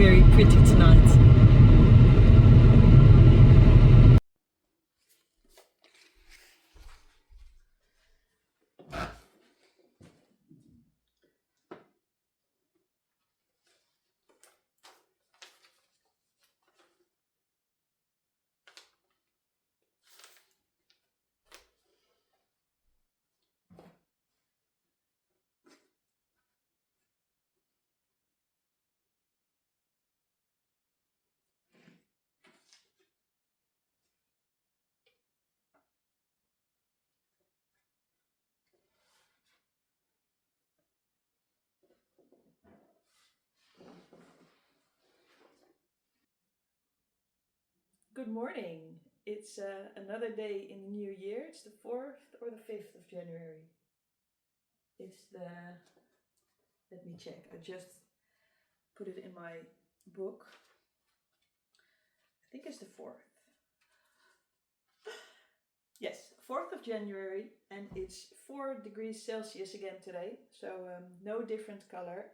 very pretty tonight. Good morning. It's another day in the new year. It's the 4th or the 5th of January. It's let me check. I just put it in my book. I think it's the 4th. Yes, 4th of January, and it's 4 degrees Celsius again today. So no different color.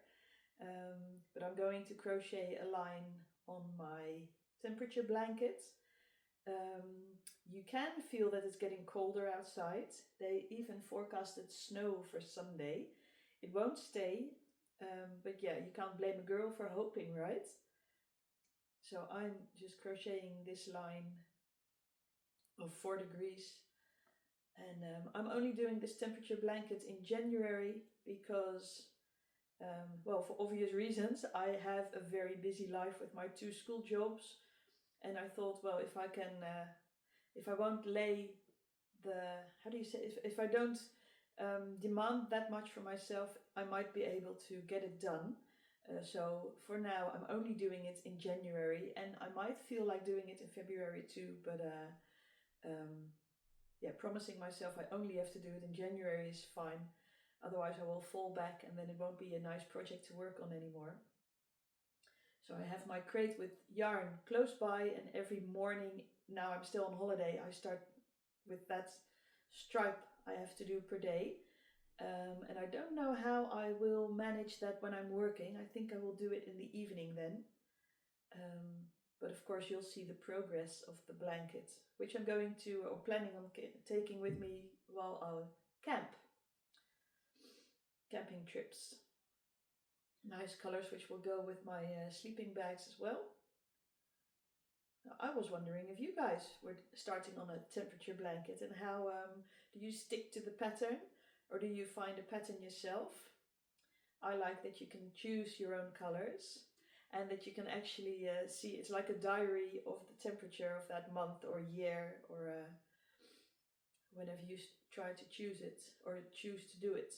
But I'm going to crochet a line on my temperature blanket. You can feel that it's getting colder outside. They even forecasted snow for Sunday. It won't stay, but yeah, you can't blame a girl for hoping, right? So I'm just crocheting this line of 4 degrees, and I'm only doing this temperature blanket in January because well, for obvious reasons, I have a very busy life with my 2 school jobs. And I thought, well, if I can, if I won't lay how do you say, if I don't demand that much from myself, I might be able to get it done. So for now, I'm only doing it in January, and I might feel like doing it in February too, but yeah, promising myself I only have to do it in January is fine. Otherwise I will fall back and then it won't be a nice project to work on anymore. So I have my crate with yarn close by, and every morning, now I'm still on holiday, I start with that stripe I have to do per day. And I don't know how I will manage that when I'm working. I think I will do it in the evening then. But of course you'll see the progress of the blanket, which I'm going to, or planning on taking with me while I'll camping trips. Nice colors which will go with my sleeping bags as well. Now, I was wondering if you guys were starting on a temperature blanket, and how do you stick to the pattern, or do you find a pattern yourself? I like that you can choose your own colors, and that you can actually see it's like a diary of the temperature of that month or year, or whenever you try to choose it or choose to do it.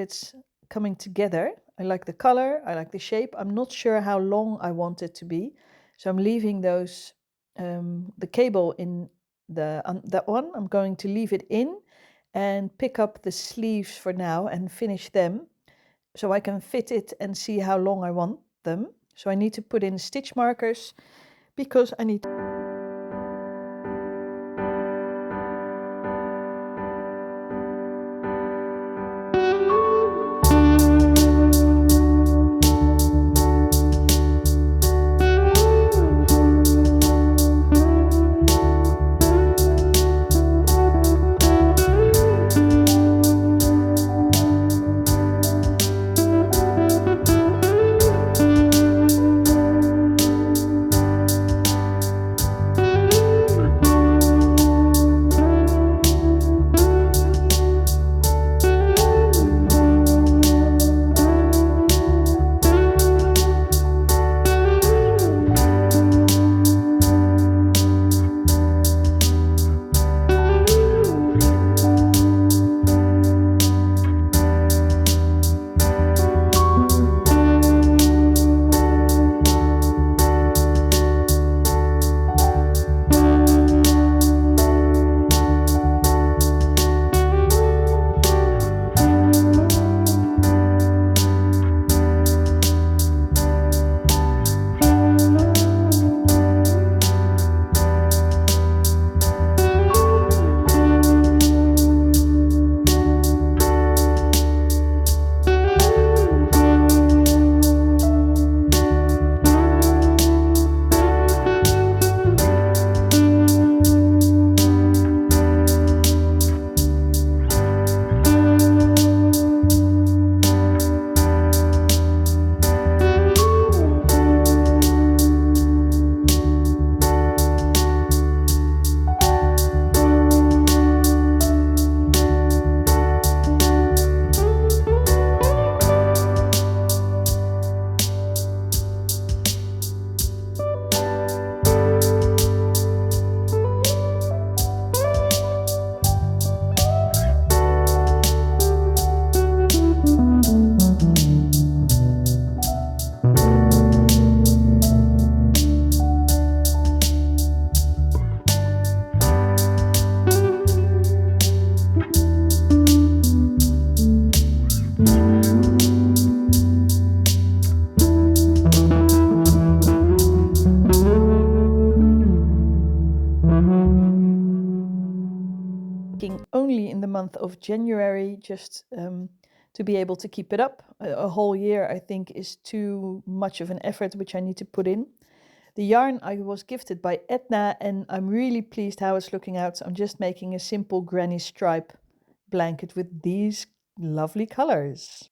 it's coming together. I like the color, I like the shape. I'm not sure how long I want it to be. So I'm leaving those, the cable in that one. I'm going to leave it in and pick up the sleeves for now and finish them so I can fit it and see how long I want them. So I need to put in stitch markers because I need only in the month of January just to be able to keep it up. A whole year, I think, is too much of an effort, which I need to put in. The yarn I was gifted by Edna, and I'm really pleased how it's looking out. So I'm just making a simple granny stripe blanket with these lovely colors.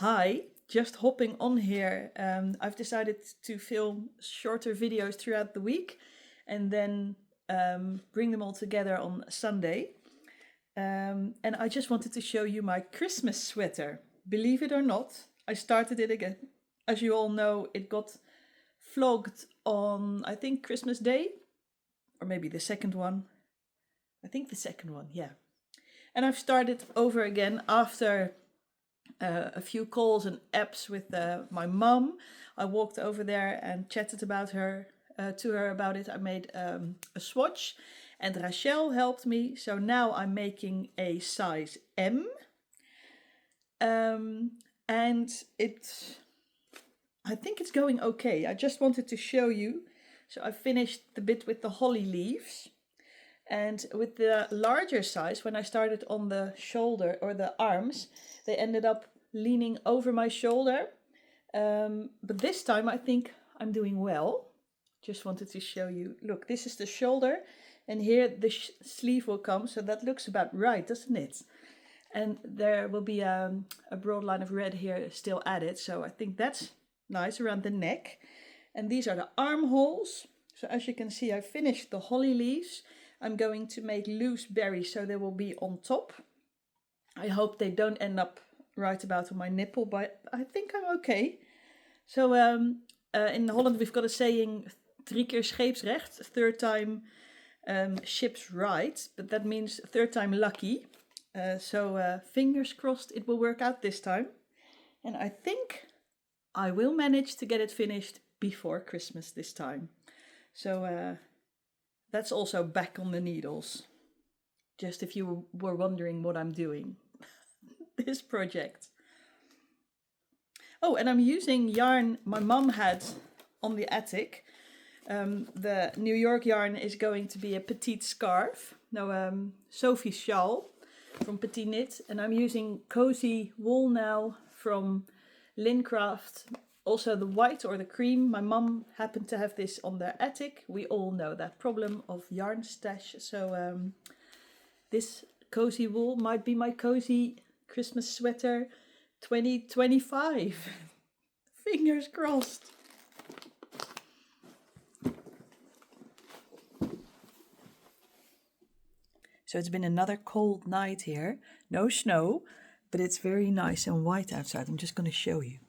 Hi, just hopping on here. I've decided to film shorter videos throughout the week and then bring them all together on Sunday. And I just wanted to show you my Christmas sweater. Believe it or not, I started it again. As you all know, it got flogged on, I think, Christmas Day, or maybe the second one. I think the second one, yeah. And I've started over again after a few calls and apps with my mum. I walked over there and chatted about her to her about it. I made a swatch and Rachel helped me. So now I'm making a size M. And I think it's going okay. I just wanted to show you. So I finished the bit with the holly leaves. And with the larger size, when I started on the shoulder or the arms, they ended up leaning over my shoulder. But this time I think I'm doing well. Just wanted to show you. Look, this is the shoulder and here the sleeve will come. So that looks about right, doesn't it? And there will be a broad line of red here still added. So I think that's nice around the neck. And these are the armholes. So as you can see, I finished the holly leaves. I'm going to make loose berries so they will be on top. I hope they don't end up right about on my nipple, but I think I'm okay. So in Holland we've got a saying, 3 keer scheepsrecht, third time ship's right, but that means third time lucky. So fingers crossed it will work out this time. And I think I will manage to get it finished before Christmas this time. So that's also back on the needles. Just if you were wondering what I'm doing. This project. Oh, and I'm using yarn my mum had on the attic. The New York yarn is going to be a petite scarf. No, Sophie's shawl from Petit Knit. And I'm using cozy wool now from Lincraft. Also the white or the cream. My mum happened to have this on their attic. We all know that problem of yarn stash. So this cozy wool might be my cozy Christmas sweater 2025. Fingers crossed. So it's been another cold night here. No snow, but it's very nice and white outside. I'm just going to show you.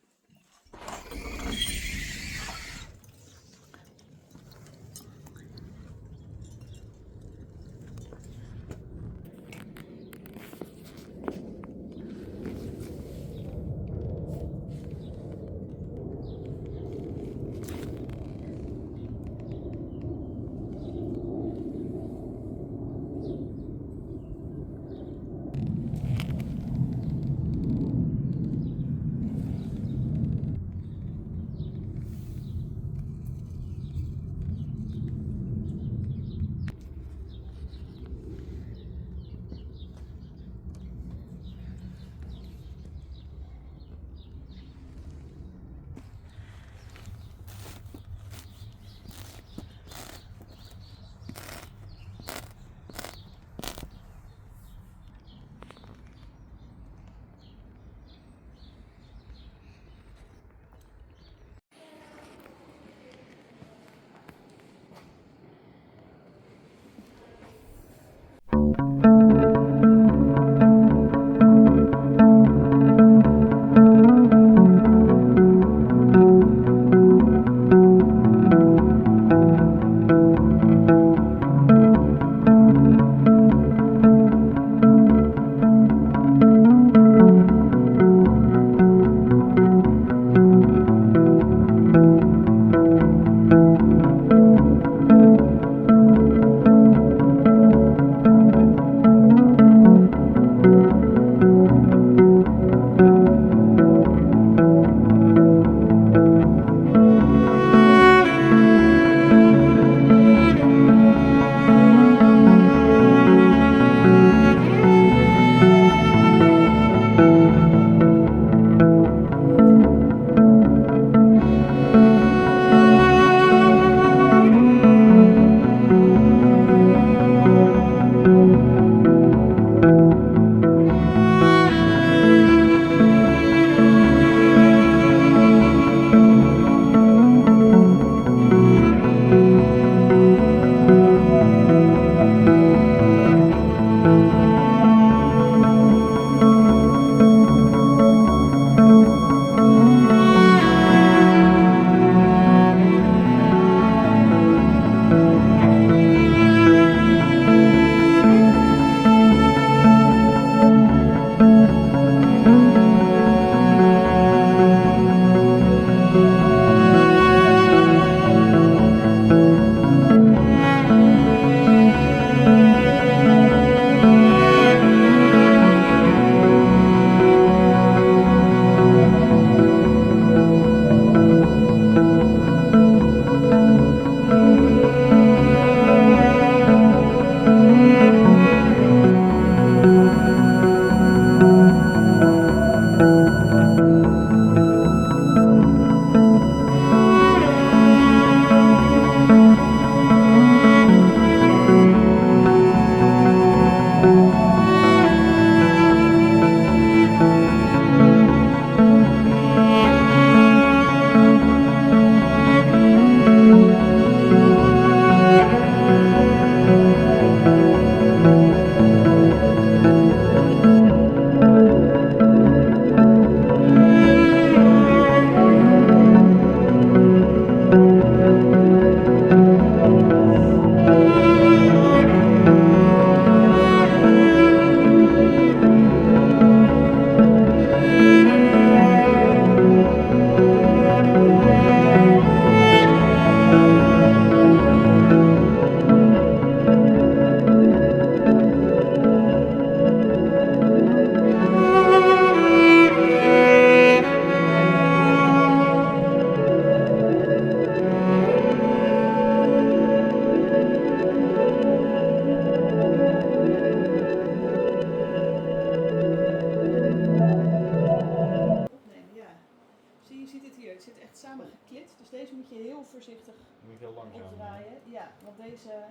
je heel voorzichtig Moet je heel langzaam opdraaien. Ja, want deze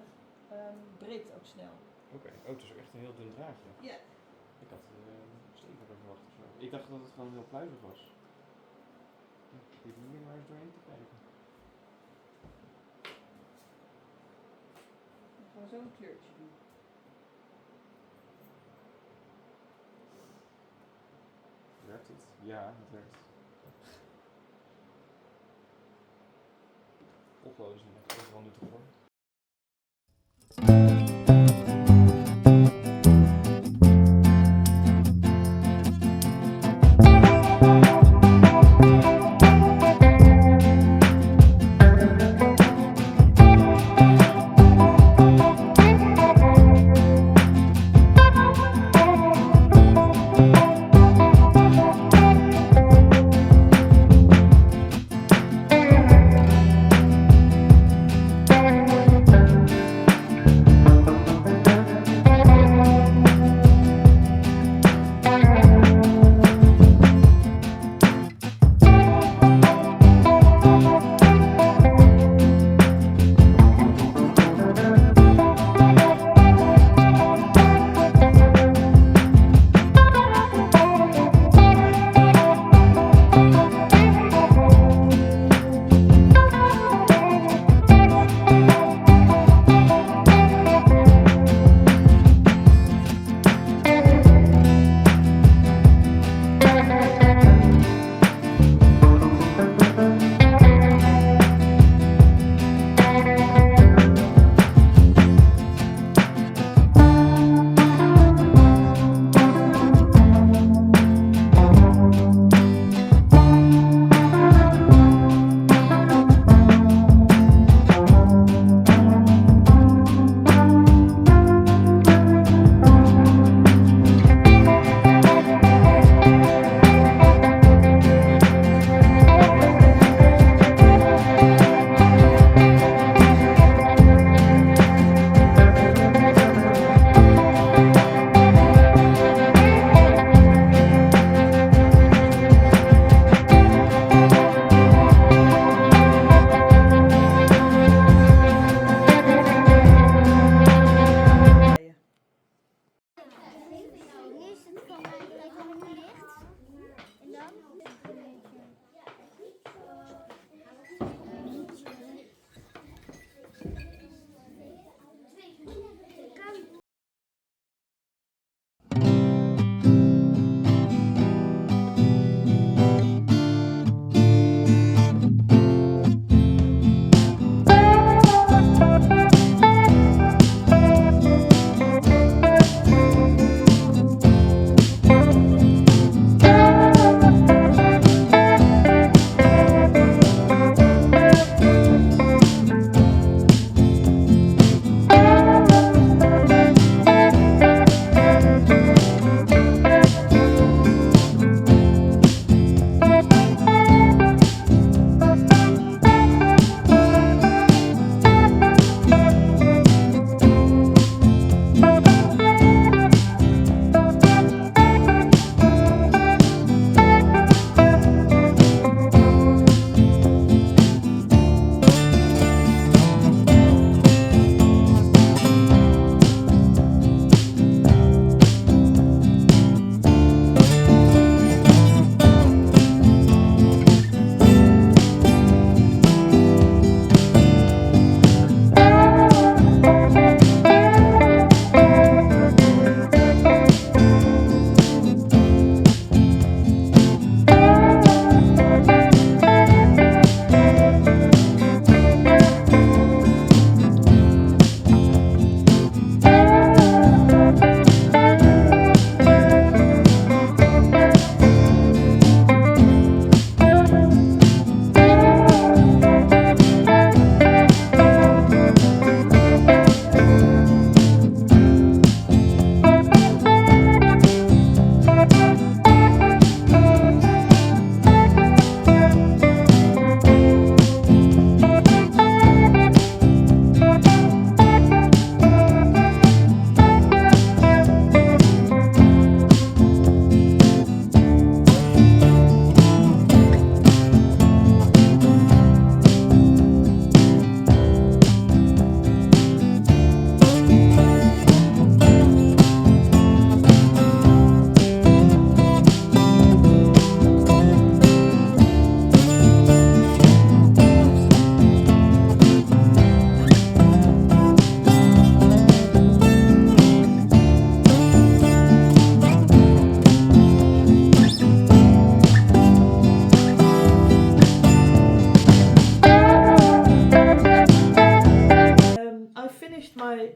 breekt ook snel. Oké, oh, het is echt een heel dun draadje. Ja. Ik had steviger verwacht of zo. Ik dacht dat het gewoon heel pluizig was. Ik weet niet meer waar eens doorheen te kijken. Ik ga zo'n kleurtje doen. Werkt het? Ja, het werkt. Potloden zijn echt overal nuttig voor.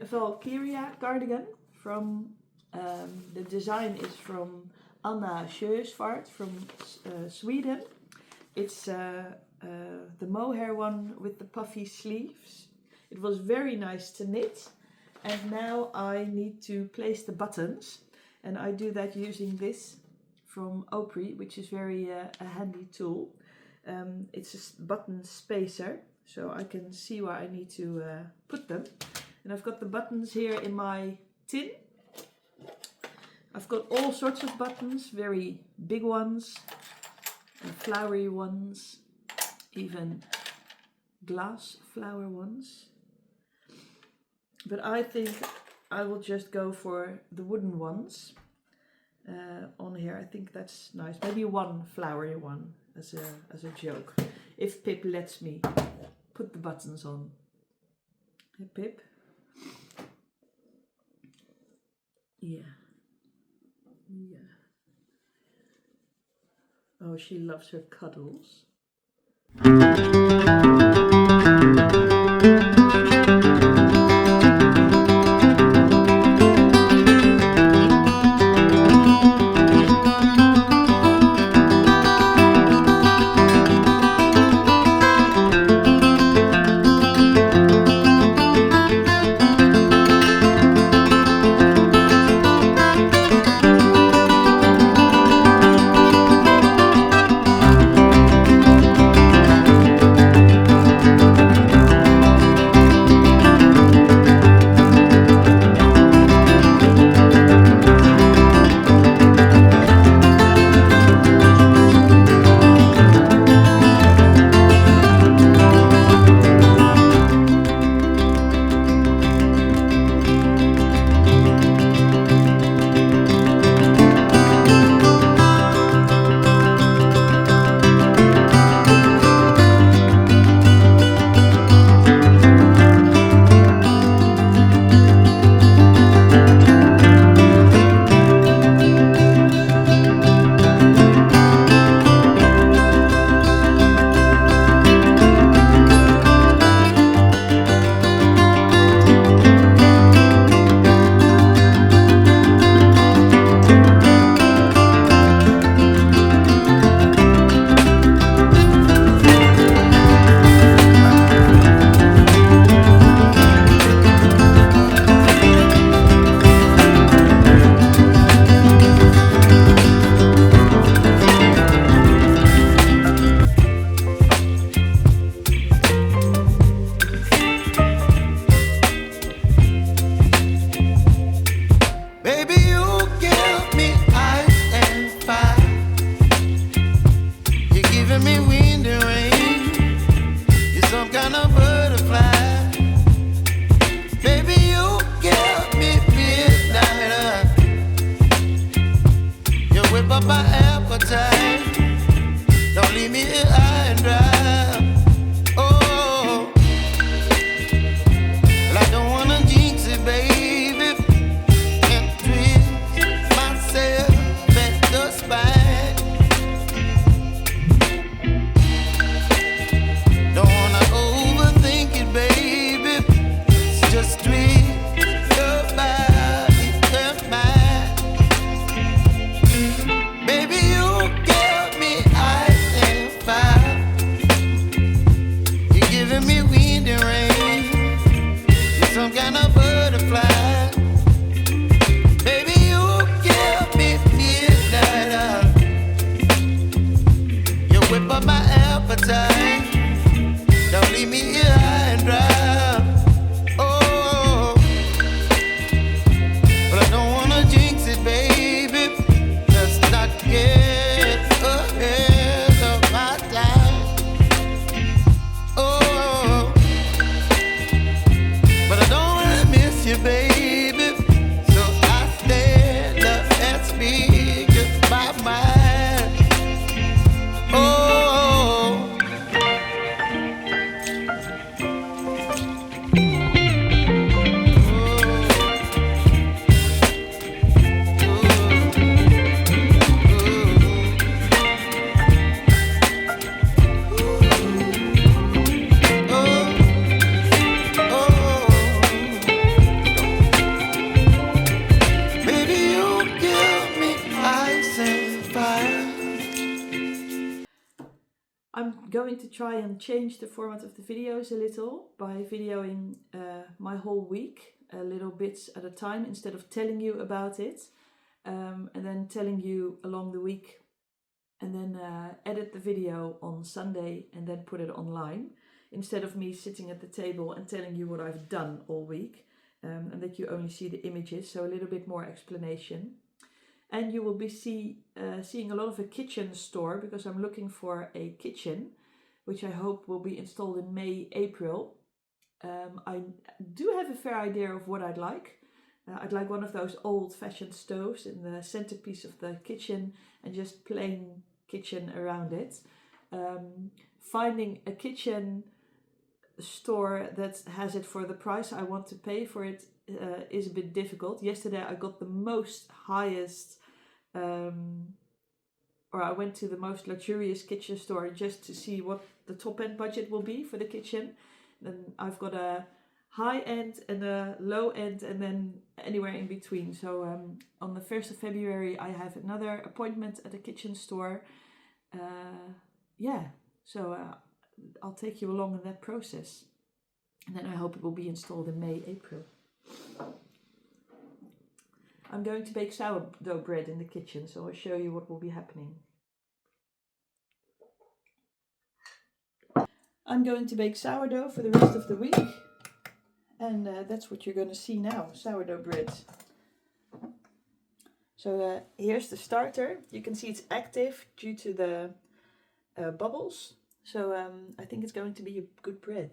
Valkyria cardigan from, the design is from Anna Sjösvart from Sweden. It's the mohair one with the puffy sleeves. It was very nice to knit, and now I need to place the buttons, and I do that using this from Opry, which is very a handy tool. It's a button spacer, so I can see where I need to put them. And I've got the buttons here in my tin. I've got all sorts of buttons, very big ones and flowery ones, even glass flower ones. But I think I will just go for the wooden ones on here. I think that's nice. Maybe one flowery one as a joke. If Pip lets me put the buttons on. Hey Pip? Yeah. Yeah. Oh, she loves her cuddles. going to try and change the format of the videos a little by videoing my whole week, little bits at a time, instead of telling you about it, and then telling you along the week, and then edit the video on Sunday and then put it online, instead of me sitting at the table and telling you what I've done all week, and that you only see the images, so a little bit more explanation. And you will be seeing a lot of a kitchen store, because I'm looking for a kitchen, which I hope will be installed in May, April. I do have a fair idea of what I'd like. I'd like one of those old-fashioned stoves in the centerpiece of the kitchen and just plain kitchen around it. Finding a kitchen store that has it for the price I want to pay for it is a bit difficult. Yesterday I got the highest, or I went to the most luxurious kitchen store just to see what the top end budget will be for the kitchen. Then I've got a high end and a low end, and then anywhere in between. So on the 1st of February I have another appointment at a kitchen store. So I'll take you along in that process, and then I hope it will be installed in May, April. I'm going to bake sourdough bread in the kitchen, so I'll show you what will be happening. I'm going to bake sourdough for the rest of the week, and that's what you're going to see now, sourdough bread. So here's the starter. You can see it's active due to the bubbles, so I think it's going to be a good bread.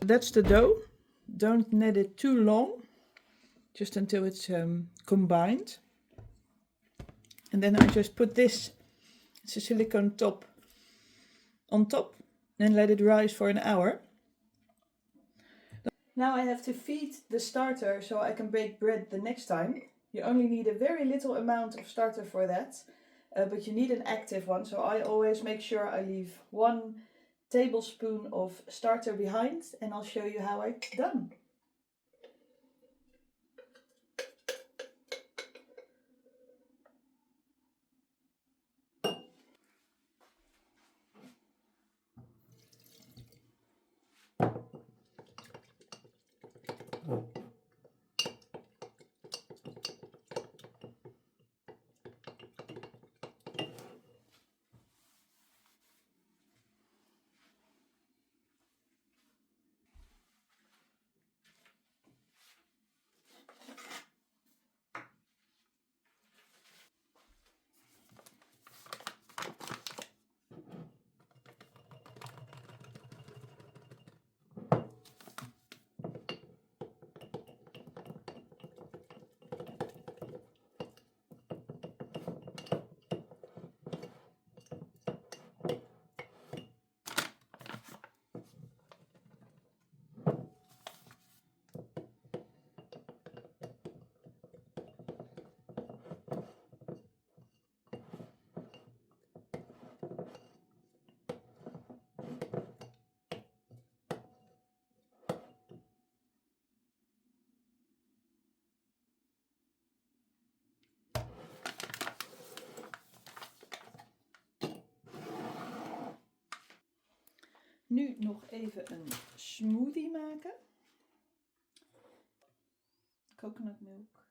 that's the dough. Don't knead it too long, just until it's combined. And then I just put this, it's a silicone top, on top and let it rise for an hour. Now I have to feed the starter so I can bake bread the next time. You only need a very little amount of starter for that, but you need an active one. So I always make sure I leave 1 tablespoon of starter behind, and I'll show you how it's done. Nu nog even een smoothie maken. Coconut milk.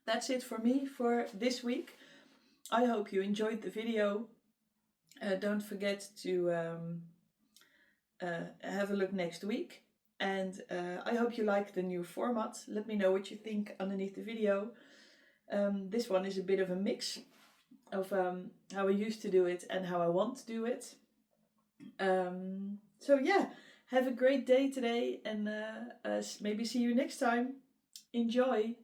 That's it for me for this week. I hope you enjoyed the video. Don't forget to have a look next week. And I hope you like the new format. Let me know what you think underneath the video. This one is a bit of a mix of how I used to do it and how I want to do it. So yeah, have a great day today, and maybe see you next time. Enjoy!